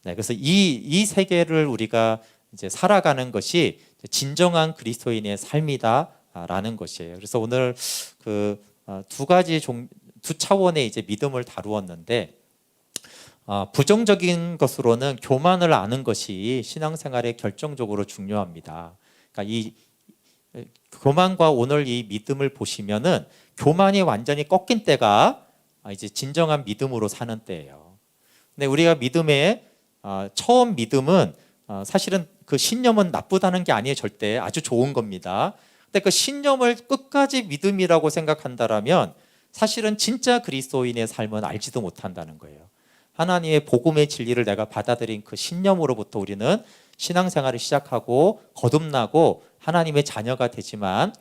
그래서 이 세계를 우리가 이제 살아가는 것이 진정한 그리스도인의 삶이다라는 것이에요. 그래서 오늘 그 두 차원의 이제 믿음을 다루었는데, 부정적인 것으로는 교만을 아는 것이 신앙생활에 결정적으로 중요합니다. 그러니까 이 교만과 오늘 이 믿음을 보시면은 교만이 완전히 꺾인 때가 이제 진정한 믿음으로 사는 때예요. 근데 우리가 믿음의 처음 믿음은 사실은 그 신념은 나쁘다는 게 아니에요. 절대 아주 좋은 겁니다. 근데 그 신념을 끝까지 믿음이라고 생각한다라면 사실은 진짜 그리스도인의 삶은 알지도 못한다는 거예요. 하나님의 복음의 진리를 내가 받아들인 그 신념으로부터 우리는 신앙생활을 시작하고 거듭나고 하나님의 자녀가 되지만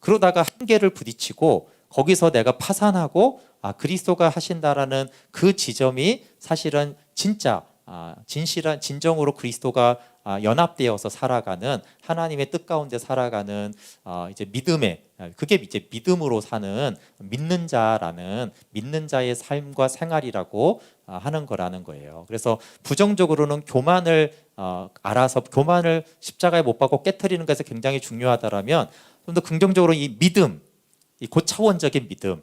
그러다가 한계를 부딪히고 거기서 내가 파산하고 그리스도가 하신다라는 그 지점이 사실은 진짜 진실한 진정으로 그리스도가 연합되어서 살아가는 하나님의 뜻 가운데 살아가는 이제 믿음의 그게 이제 믿음으로 사는 믿는 자라는 믿는 자의 삶과 생활이라고 하는 거라는 거예요. 그래서 부정적으로는 교만을 알아서 교만을 십자가에 못 박고 깨트리는 것이 굉장히 중요하다라면 좀 더 긍정적으로 이 믿음, 이 고차원적인 믿음,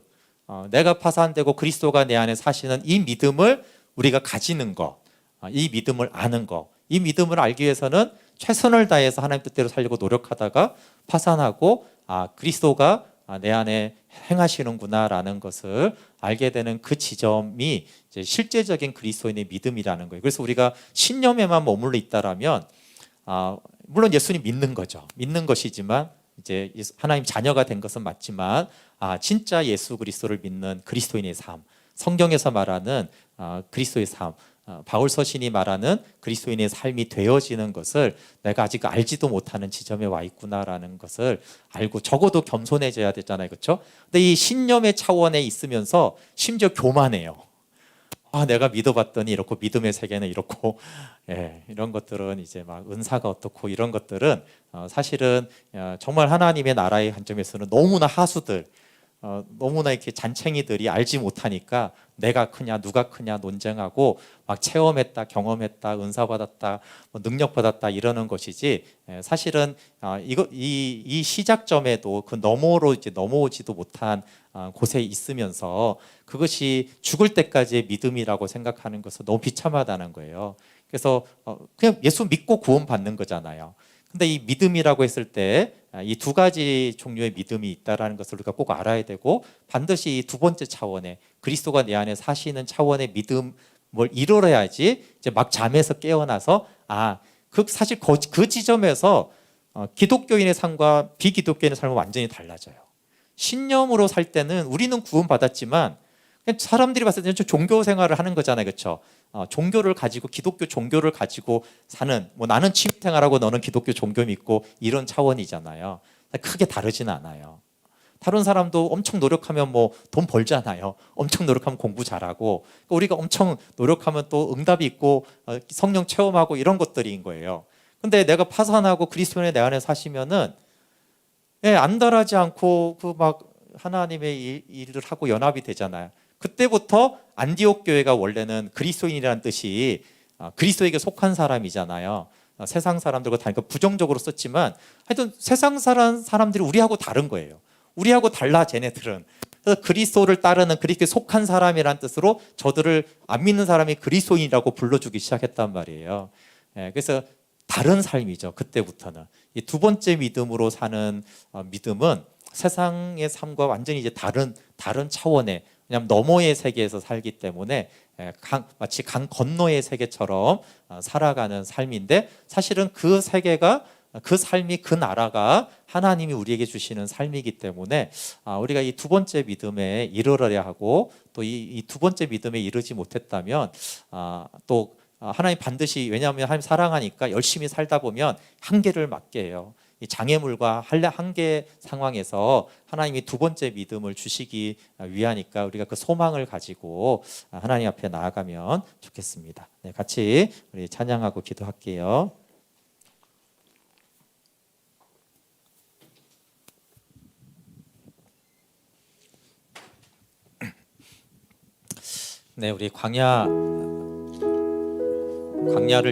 내가 파산되고 그리스도가 내 안에 사시는 이 믿음을 우리가 가지는 것, 이 믿음을 아는 것, 이 믿음을 알기 위해서는 최선을 다해서 하나님 뜻대로 살려고 노력하다가 파산하고 그리스도가 내 안에 행하시는구나라는 것을 알게 되는 그 지점이 이제 실제적인 그리스도인의 믿음이라는 거예요. 그래서 우리가 신념에만 머물러 있다라면 물론 예수님 믿는 거죠. 믿는 것이지만 이제 하나님 자녀가 된 것은 맞지만 진짜 예수 그리스도를 믿는 그리스도인의 삶, 성경에서 말하는 그리스도의 삶, 바울 서신이 말하는 그리스도인의 삶이 되어지는 것을 내가 아직 알지도 못하는 지점에 와 있구나라는 것을 알고 적어도 겸손해져야 되잖아요, 그렇죠? 근데 이 신념의 차원에 있으면서 심지어 교만해요. 내가 믿어봤더니 이렇고 믿음의 세계는 이렇고 이런 것들은 이제 막 은사가 어떻고 이런 것들은 사실은 정말 하나님의 나라의 관점에서는 너무나 하수들, 너무나 이렇게 잔챙이들이 알지 못하니까 내가 크냐 누가 크냐 논쟁하고 막 체험했다 경험했다 은사 받았다 능력 받았다 이러는 것이지 사실은 이 시작점에도 그 너머로 이제 넘어오지도 못한 곳에 있으면서 그것이 죽을 때까지의 믿음이라고 생각하는 것은 너무 비참하다는 거예요. 그래서 그냥 예수 믿고 구원 받는 거잖아요. 근데 이 믿음이라고 했을 때 이 두 가지 종류의 믿음이 있다라는 것을 우리가 꼭 알아야 되고 반드시 이 두 번째 차원의 그리스도가 내 안에 사시는 차원의 믿음을 이루어야지 이제 막 잠에서 깨어나서 사실 그 지점에서 기독교인의 삶과 비기독교인의 삶은 완전히 달라져요. 신념으로 살 때는 우리는 구원받았지만 사람들이 봤을 때는 종교 생활을 하는 거잖아요, 그렇죠? 종교를 가지고 기독교 종교를 가지고 사는 나는 취미생활하고 너는 기독교 종교 믿고 이런 차원이잖아요. 크게 다르지는 않아요. 다른 사람도 엄청 노력하면 돈 벌잖아요. 엄청 노력하면 공부 잘하고 우리가 엄청 노력하면 또 응답이 있고 성령 체험하고 이런 것들인 거예요. 근데 내가 파산하고 그리스도의 내 안에 사시면은 안달하지 않고 그 막 하나님의 일을 하고 연합이 되잖아요. 그때부터 안디옥 교회가 원래는 그리스도인이라는 뜻이 그리스도에게 속한 사람이잖아요. 세상 사람들과 다니까 부정적으로 썼지만 하여튼 세상 사람들이 우리하고 다른 거예요. 우리하고 달라 쟤네들은. 그래서 그리스도를 따르는 그리스도에 속한 사람이란 뜻으로 저들을 안 믿는 사람이 그리스도인이라고 불러주기 시작했단 말이에요. 그래서 다른 삶이죠. 그때부터는. 이 두 번째 믿음으로 사는 믿음은 세상의 삶과 완전히 이제 다른 차원의 그냥 너머의 세계에서 살기 때문에 마치 강 건너의 세계처럼 살아가는 삶인데 사실은 그 세계가 그 삶이 그 나라가 하나님이 우리에게 주시는 삶이기 때문에 우리가 이 두 번째 믿음에 이르러야 하고 또 이 두 번째 믿음에 이르지 못했다면 또 하나님 반드시 왜냐하면 하나님 사랑하니까 열심히 살다 보면 한계를 맞게 해요. 이 장애물과 한계 상황에서 하나님이 두 번째 믿음을 주시기 위하니까 우리가 그 소망을 가지고 하나님 앞에 나아가면 좋겠습니다. 네, 같이 우리 찬양하고 기도할게요. 네, 우리 광야를